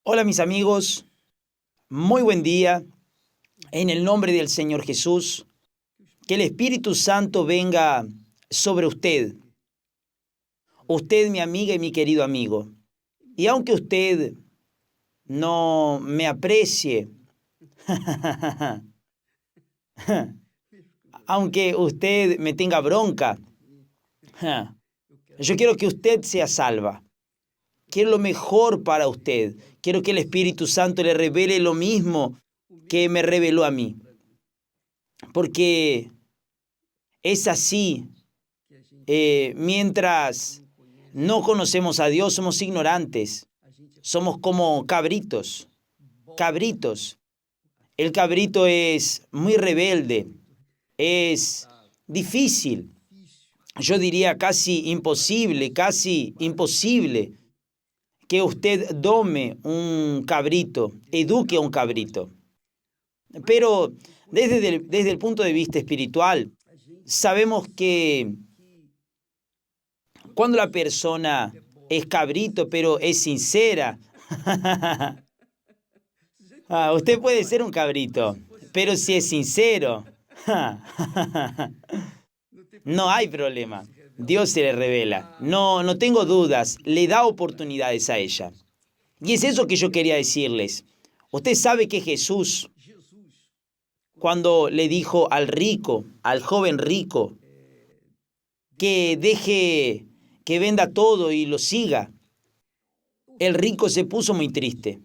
Hola mis amigos, muy buen día. En el nombre del Señor Jesús, que el Espíritu Santo venga sobre usted. Usted, mi amiga y mi querido amigo. Y aunque usted no me aprecie, aunque usted me tenga bronca, yo quiero que usted sea salva. Quiero lo mejor para usted. Quiero que el Espíritu Santo le revele lo mismo que me reveló a mí. Porque es así. Mientras no conocemos a Dios, somos ignorantes. Somos como cabritos. Cabritos. El cabrito es muy rebelde. Es difícil. Yo diría casi imposible que usted dome un cabrito, eduque a un cabrito. Pero desde el punto de vista espiritual, sabemos que cuando la persona es cabrito, pero es sincera, usted puede ser un cabrito, pero si es sincero, no hay problema. Dios se le revela. No tengo dudas. Le da oportunidades a ella. Y es eso que yo quería decirles. Usted sabe que Jesús, cuando le dijo al rico, al joven rico, que deje que venda todo y lo siga, el rico se puso muy triste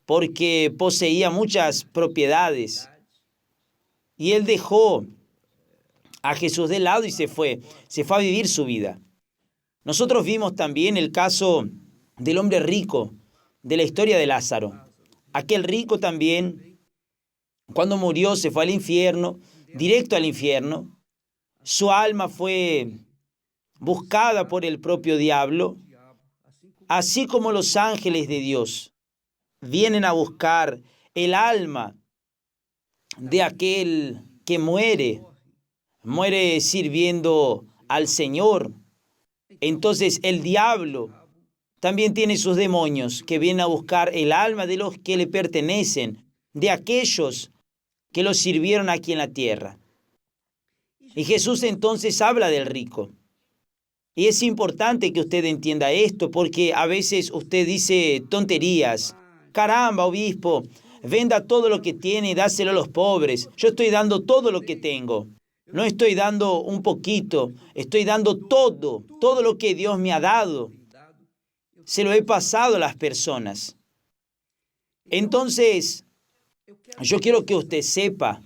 porque poseía muchas propiedades y él dejó a Jesús de lado y se fue a vivir su vida. Nosotros vimos también el caso del hombre rico, de la historia de Lázaro. Aquel rico también, cuando murió, se fue al infierno, directo al infierno. Su alma fue buscada por el propio diablo, así como los ángeles de Dios vienen a buscar el alma de aquel que muere sirviendo al Señor. Entonces el diablo también tiene sus demonios que vienen a buscar el alma de los que le pertenecen, de aquellos que los sirvieron aquí en la tierra. Y Jesús entonces habla del rico. Y es importante que usted entienda esto, porque a veces usted dice tonterías. Caramba, obispo, venda todo lo que tiene y dáselo a los pobres. Yo estoy dando todo lo que tengo. No estoy dando un poquito, estoy dando todo lo que Dios me ha dado. Se lo he pasado a las personas. Entonces, yo quiero que usted sepa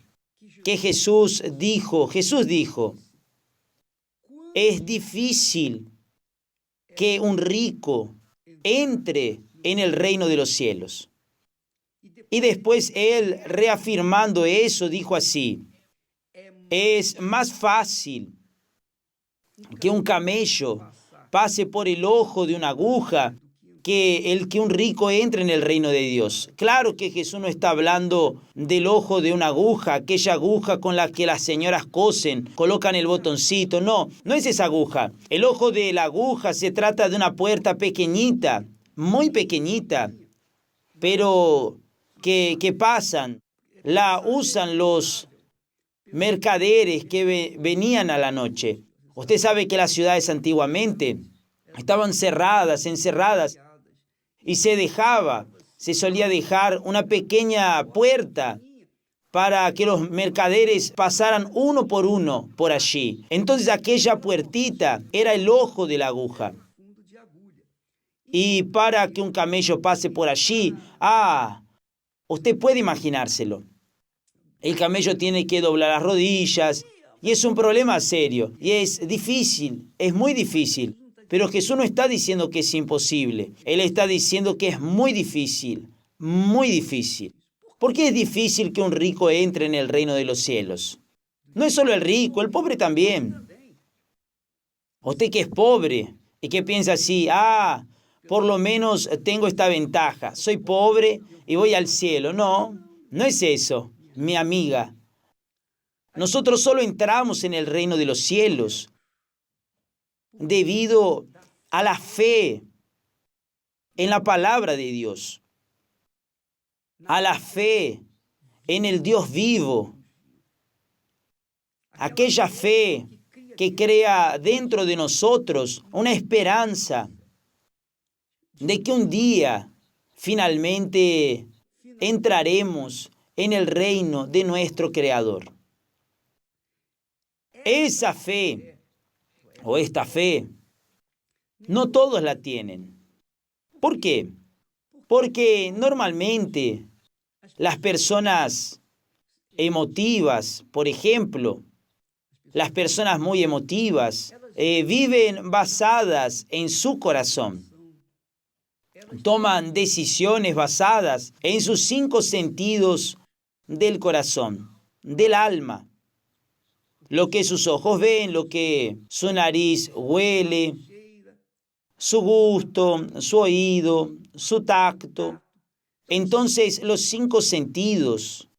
que Jesús dijo, es difícil que un rico entre en el reino de los cielos. Y después él, reafirmando eso, dijo así: es más fácil que un camello pase por el ojo de una aguja que un rico entre en el reino de Dios. Claro que Jesús no está hablando del ojo de una aguja, aquella aguja con la que las señoras cosen, colocan el botoncito. No es esa aguja. El ojo de la aguja se trata de una puerta pequeñita, muy pequeñita, pero que pasan, la usan los mercaderes que venían a la noche. Usted sabe que las ciudades antiguamente estaban encerradas, y se solía dejar una pequeña puerta para que los mercaderes pasaran uno por uno por allí. Entonces aquella puertita era el ojo de la aguja. Y para que un camello pase por allí, usted puede imaginárselo. El camello tiene que doblar las rodillas y es un problema serio y es difícil, es muy difícil. Pero Jesús no está diciendo que es imposible. Él está diciendo que es muy difícil, muy difícil. ¿Por qué es difícil que un rico entre en el reino de los cielos? No es solo el rico, el pobre también. Usted que es pobre y que piensa así, por lo menos tengo esta ventaja. Soy pobre y voy al cielo. No es eso, mi amiga. Nosotros solo entramos en el reino de los cielos debido a la fe en la palabra de Dios. a la fe en el Dios vivo, aquella fe que crea dentro de nosotros una esperanza de que un día finalmente entraremos en el reino de nuestro Creador. Esa fe, o esta fe, no todos la tienen. ¿Por qué? Porque normalmente las personas emotivas, por ejemplo, las personas muy emotivas, viven basadas en su corazón. Toman decisiones basadas en sus 5 sentidos del corazón, del alma. Lo que sus ojos ven, lo que su nariz huele, su gusto, su oído, su tacto. Entonces, los 5 sentidos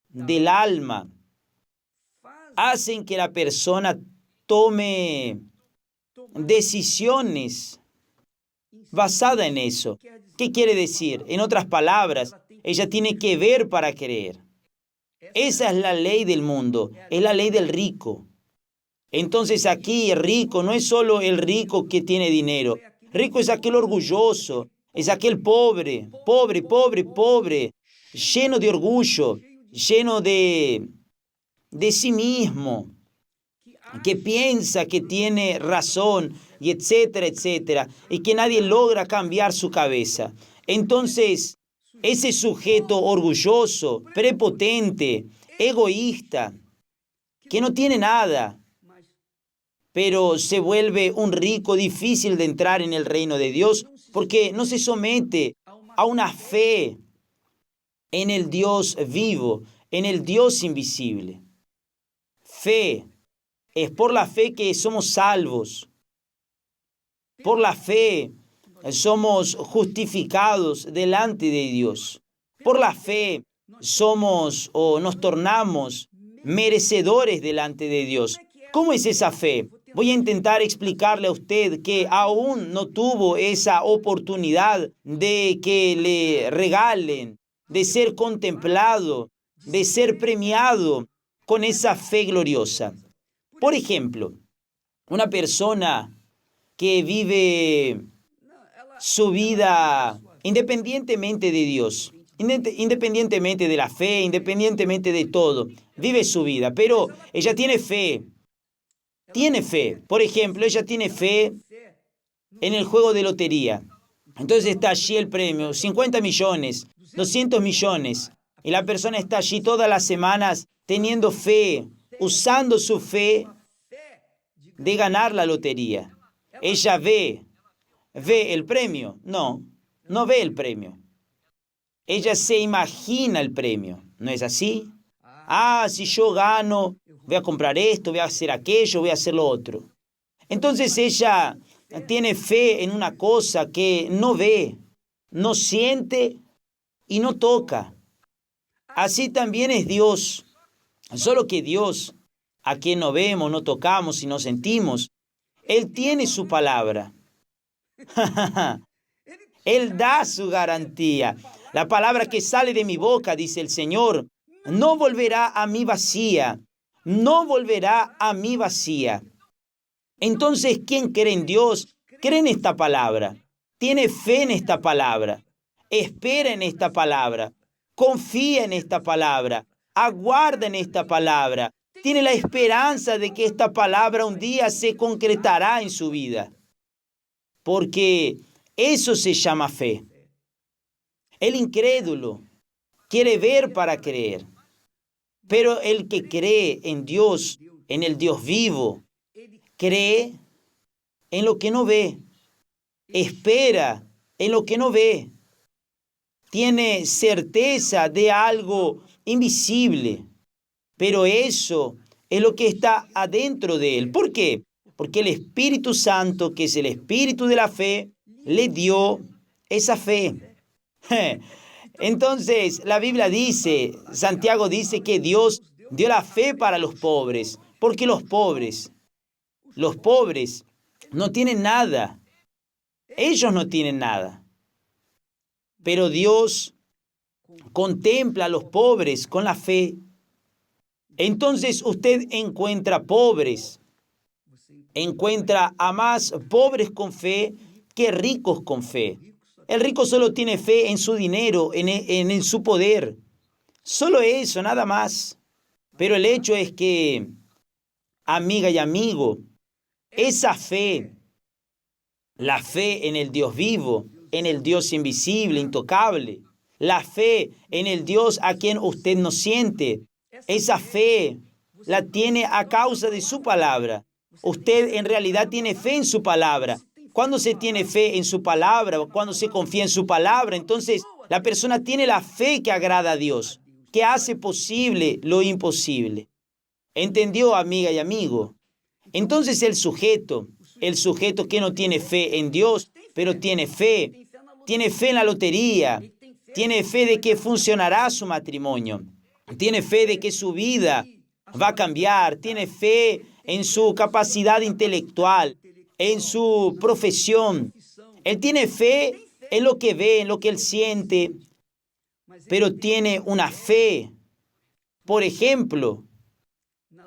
del alma hacen que la persona tome decisiones basadas en eso. ¿Qué quiere decir? En otras palabras, ella tiene que ver para creer. Esa es la ley del mundo, es la ley del rico. Entonces aquí el rico no es solo el rico que tiene dinero. Rico es aquel orgulloso, es aquel pobre, lleno de orgullo, lleno de sí mismo, que piensa que tiene razón, y etcétera, etcétera, y que nadie logra cambiar su cabeza. Entonces, ese sujeto orgulloso, prepotente, egoísta, que no tiene nada, pero se vuelve un rico difícil de entrar en el reino de Dios, porque no se somete a una fe en el Dios vivo, en el Dios invisible. Fe. Es por la fe que somos salvos. Por la fe somos justificados delante de Dios. Por la fe somos o nos tornamos merecedores delante de Dios. ¿Cómo es esa fe? Voy a intentar explicarle a usted que aún no tuvo esa oportunidad de que le regalen, de ser contemplado, de ser premiado con esa fe gloriosa. Por ejemplo, una persona que vive su vida independientemente de Dios, independientemente de la fe, independientemente de todo, vive su vida, pero ella tiene fe. Tiene fe. Por ejemplo, ella tiene fe en el juego de lotería. Entonces está allí el premio, 50 millones, 200 millones. Y la persona está allí todas las semanas teniendo fe, usando su fe de ganar la lotería. Ella ve el premio. No ve el premio. Ella se imagina el premio. ¿No es así? Si yo gano, voy a comprar esto, voy a hacer aquello, voy a hacer lo otro. Entonces ella tiene fe en una cosa que no ve, no siente y no toca. Así también es Dios. Solo que Dios, a quien no vemos, no tocamos y no sentimos, Él tiene su palabra. Él da su garantía. La palabra que sale de mi boca, dice el Señor, no volverá a mí vacía. No volverá a mí vacía. Entonces, ¿quién cree en Dios? Cree en esta palabra. Tiene fe en esta palabra. Espera en esta palabra. Confía en esta palabra. Aguarda en esta palabra. Tiene la esperanza de que esta palabra un día se concretará en su vida. Porque eso se llama fe. El incrédulo quiere ver para creer. Pero el que cree en Dios, en el Dios vivo, cree en lo que no ve. Espera en lo que no ve. Tiene certeza de algo invisible. Pero eso es lo que está adentro de él. ¿Por qué? Porque el Espíritu Santo, que es el Espíritu de la fe, le dio esa fe. Entonces, la Biblia dice, Santiago dice que Dios dio la fe para los pobres. Porque los pobres no tienen nada. Ellos no tienen nada. Pero Dios contempla a los pobres con la fe. Entonces usted encuentra pobres, encuentra a más pobres con fe que ricos con fe. El rico solo tiene fe en su dinero, en su poder. Solo eso, nada más. Pero el hecho es que, amiga y amigo, esa fe, la fe en el Dios vivo, en el Dios invisible, intocable, la fe en el Dios a quien usted no siente, esa fe la tiene a causa de su palabra. Usted en realidad tiene fe en su palabra. Cuando se tiene fe en su palabra, cuando se confía en su palabra, entonces la persona tiene la fe que agrada a Dios, que hace posible lo imposible. ¿Entendió, amiga y amigo? Entonces el sujeto que no tiene fe en Dios, pero tiene fe en la lotería, tiene fe de que funcionará su matrimonio, tiene fe de que su vida va a cambiar, tiene fe en su capacidad intelectual, en su profesión. Él tiene fe en lo que ve, en lo que él siente, pero tiene una fe, por ejemplo,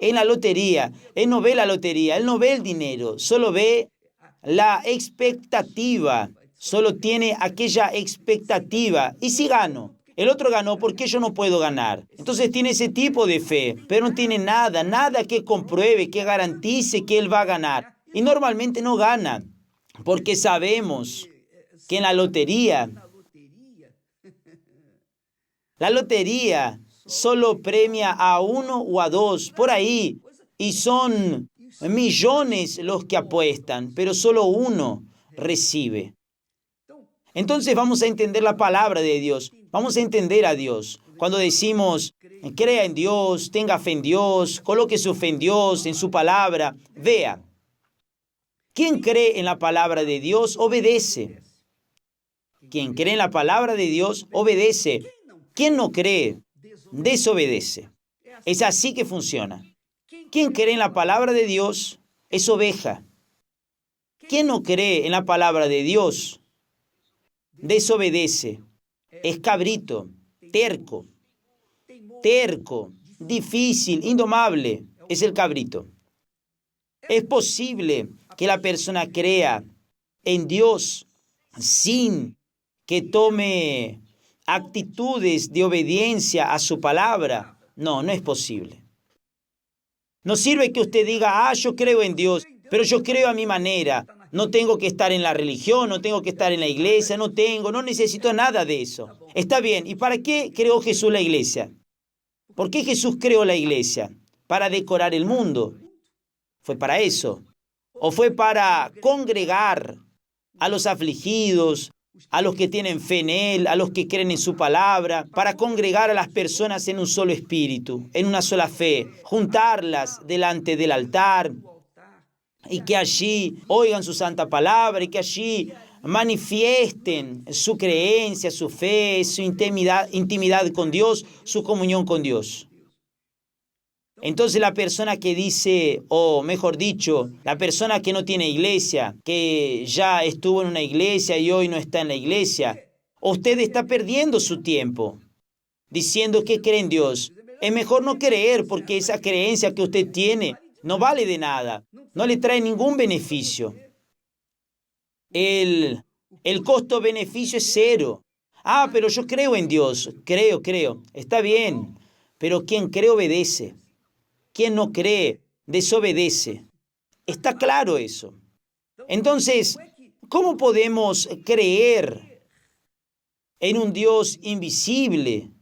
en la lotería. Él no ve la lotería, él no ve el dinero, solo ve la expectativa, solo tiene aquella expectativa. ¿Y si gano? El otro ganó, ¿por qué yo no puedo ganar? Entonces tiene ese tipo de fe, pero no tiene nada que compruebe, que garantice que él va a ganar. Y normalmente no gana, porque sabemos que en la lotería solo premia a uno o a dos, por ahí, y son millones los que apuestan, pero solo uno recibe. Entonces vamos a entender la palabra de Dios, vamos a entender a Dios. Cuando decimos, crea en Dios, tenga fe en Dios, coloque su fe en Dios, en su palabra, vea, quien cree en la palabra de Dios obedece. Quien cree en la palabra de Dios obedece. Quien no cree, desobedece. Es así que funciona. Quien cree en la palabra de Dios es oveja. Quien no cree en la palabra de Dios desobedece. Es cabrito, terco, difícil, indomable. Es el cabrito. Es posible que la persona crea en Dios sin que tome actitudes de obediencia a su palabra. No es posible. No sirve que usted diga, yo creo en Dios, pero yo creo a mi manera. No tengo que estar en la religión, no tengo que estar en la iglesia, no necesito nada de eso. Está bien, ¿y para qué creó Jesús la iglesia? ¿Por qué Jesús creó la iglesia? ¿Para decorar el mundo? ¿Fue para eso? ¿O fue para congregar a los afligidos, a los que tienen fe en Él, a los que creen en su palabra, para congregar a las personas en un solo espíritu, en una sola fe, juntarlas delante del altar y que allí oigan su santa palabra y que allí manifiesten su creencia, su fe, su intimidad con Dios, su comunión con Dios? Entonces la persona que dice, o mejor dicho, la persona que no tiene iglesia, que ya estuvo en una iglesia y hoy no está en la iglesia, usted está perdiendo su tiempo diciendo que cree en Dios. Es mejor no creer porque esa creencia que usted tiene no vale de nada, no le trae ningún beneficio. El costo-beneficio es cero. Pero yo creo en Dios, creo, está bien, pero quien cree obedece. Quien no cree, desobedece. Está claro eso. Entonces, ¿cómo podemos creer en un Dios invisible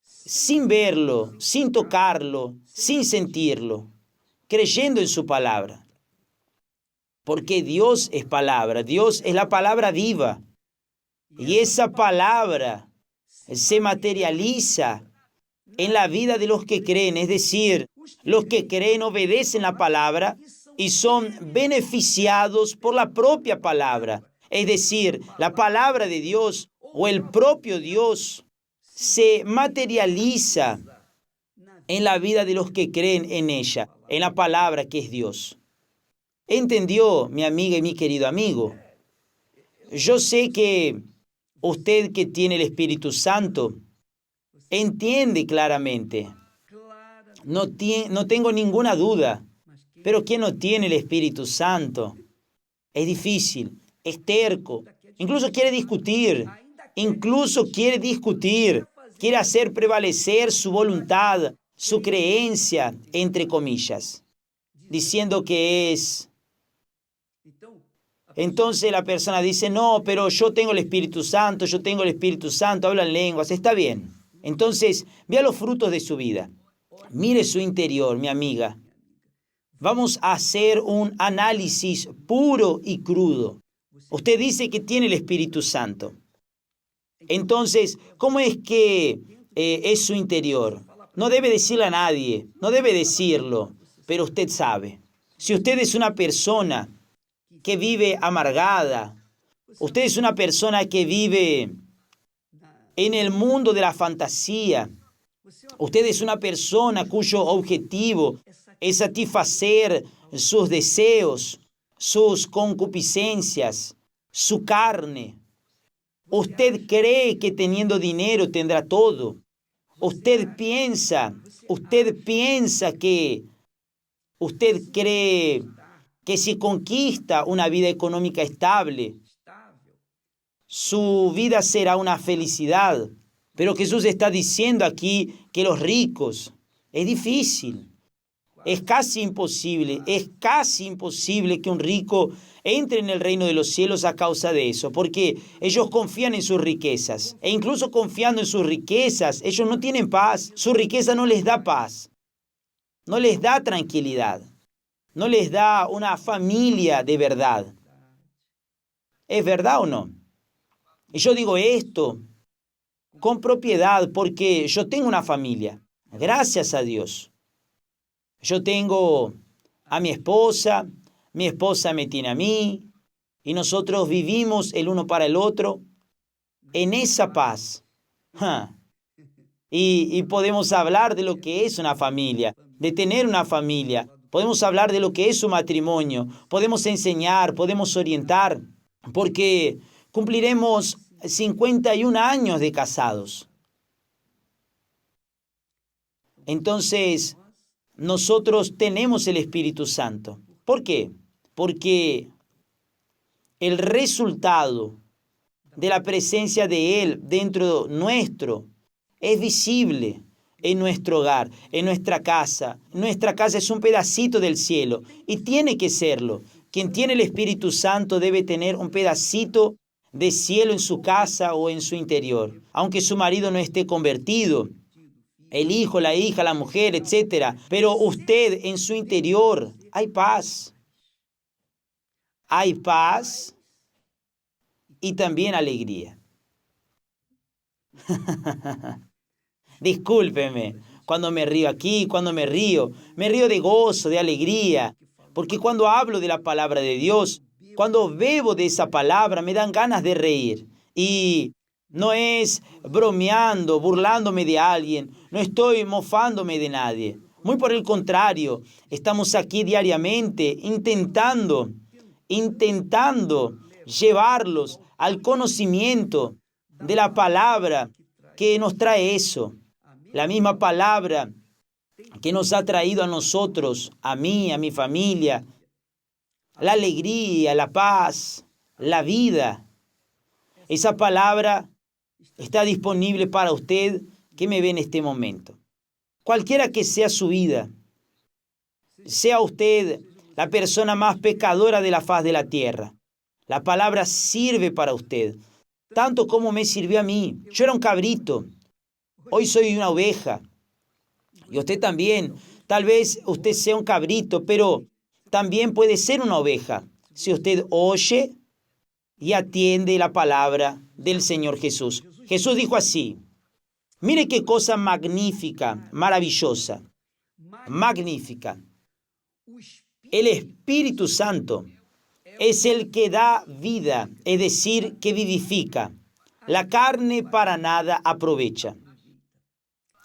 sin verlo, sin tocarlo, sin sentirlo, creyendo en su palabra? Porque Dios es palabra, Dios es la palabra viva. Y esa palabra se materializa en la vida de los que creen, es decir, los que creen obedecen la palabra y son beneficiados por la propia palabra. Es decir, la palabra de Dios o el propio Dios se materializa en la vida de los que creen en ella, en la palabra que es Dios. ¿Entendió, mi amiga y mi querido amigo? Yo sé que Usted que tiene el Espíritu Santo, entiende claramente. No tengo ninguna duda. Pero quien no tiene el Espíritu Santo es difícil, es terco, incluso quiere discutir, quiere hacer prevalecer su voluntad, su creencia, entre comillas, diciendo que es. Entonces la persona dice, no, pero yo tengo el Espíritu Santo, habla en lenguas, está bien. Entonces, vea los frutos de su vida. Mire su interior, mi amiga. Vamos a hacer un análisis puro y crudo. Usted dice que tiene el Espíritu Santo. Entonces, ¿cómo es que es su interior? No debe decirle a nadie, no debe decirlo, pero usted sabe. Si usted es una persona que vive amargada, usted es una persona que vive en el mundo de la fantasía, usted es una persona cuyo objetivo es satisfacer sus deseos, sus concupiscencias, su carne. Usted cree que teniendo dinero tendrá todo. Usted cree que si conquista una vida económica estable, su vida será una felicidad. Pero Jesús está diciendo aquí que los ricos, es difícil. Es casi imposible que un rico entre en el reino de los cielos a causa de eso, porque ellos confían en sus riquezas, e incluso confiando en sus riquezas, ellos no tienen paz. Su riqueza no les da paz, no les da tranquilidad, no les da una familia de verdad. ¿Es verdad o no? Y yo digo esto con propiedad porque yo tengo una familia, gracias a Dios. Yo tengo a mi esposa me tiene a mí, y nosotros vivimos el uno para el otro en esa paz. Y podemos hablar de lo que es una familia, de tener una familia. Podemos hablar de lo que es un matrimonio. Podemos enseñar, podemos orientar, porque cumpliremos 51 años de casados. Entonces, nosotros tenemos el Espíritu Santo. ¿Por qué? Porque el resultado de la presencia de Él dentro nuestro es visible en nuestro hogar, en nuestra casa. Nuestra casa es un pedacito del cielo y tiene que serlo. Quien tiene el Espíritu Santo debe tener un pedacito de cielo en su casa o en su interior, aunque su marido no esté convertido, el hijo, la hija, la mujer, etc. Pero usted en su interior hay paz. Hay paz y también alegría. Discúlpeme cuando me río aquí, me río de gozo, de alegría, porque cuando hablo de la palabra de Dios, cuando bebo de esa palabra, me dan ganas de reír. Y no es bromeando, burlándome de alguien, no estoy mofándome de nadie. Muy por el contrario, estamos aquí diariamente intentando llevarlos al conocimiento de la palabra que nos trae eso. La misma palabra que nos ha traído a nosotros, a mí, a mi familia, la alegría, la paz, la vida. Esa palabra está disponible para usted que me ve en este momento. Cualquiera que sea su vida, sea usted la persona más pecadora de la faz de la tierra, la palabra sirve para usted, tanto como me sirvió a mí. Yo era un cabrito, hoy soy una oveja. Y usted también, tal vez usted sea un cabrito, pero también puede ser una oveja, si usted oye y atiende la palabra del Señor Jesús. Jesús dijo así, mire qué cosa magnífica, maravillosa, magnífica. El Espíritu Santo es el que da vida, es decir, que vivifica. La carne para nada aprovecha.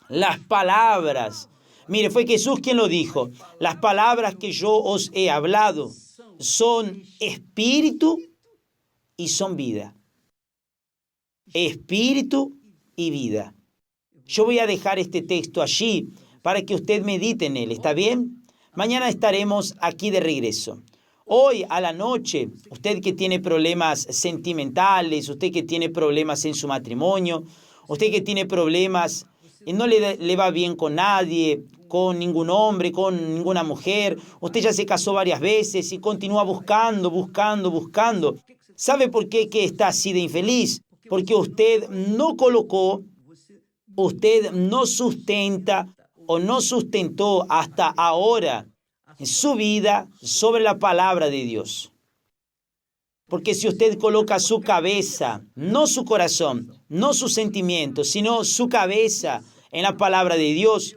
Las palabras, mire, fue Jesús quien lo dijo, las palabras que yo os he hablado son espíritu y son vida. espíritu y vida. Yo voy a dejar este texto allí para que usted medite en él, ¿está bien? Mañana estaremos aquí de regreso. Hoy a la noche, usted que tiene problemas sentimentales, usted que tiene problemas en su matrimonio, usted que tiene problemas y no le va bien con nadie, con ningún hombre, con ninguna mujer, usted ya se casó varias veces y continúa buscando. ¿Sabe por qué que está así de infeliz? Porque usted no colocó, usted no sustenta o no sustentó hasta ahora su vida sobre la palabra de Dios. Porque si usted coloca su cabeza, no su corazón, no sus sentimientos, sino su cabeza en la palabra de Dios,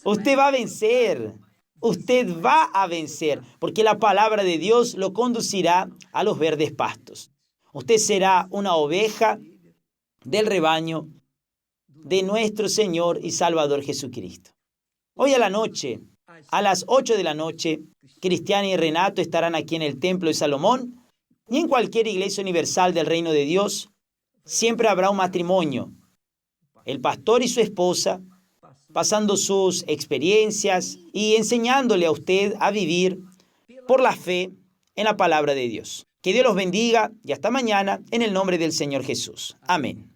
usted va a vencer. Usted va a vencer, porque la palabra de Dios lo conducirá a los verdes pastos. Usted será una oveja del rebaño de nuestro Señor y Salvador Jesucristo. Hoy a la noche, a las 8 de la noche, Cristiana y Renato estarán aquí en el Templo de Salomón y en cualquier iglesia universal del Reino de Dios. Siempre habrá un matrimonio, el pastor y su esposa, pasando sus experiencias y enseñándole a usted a vivir por la fe en la palabra de Dios. Que Dios los bendiga y hasta mañana en el nombre del Señor Jesús. Amén.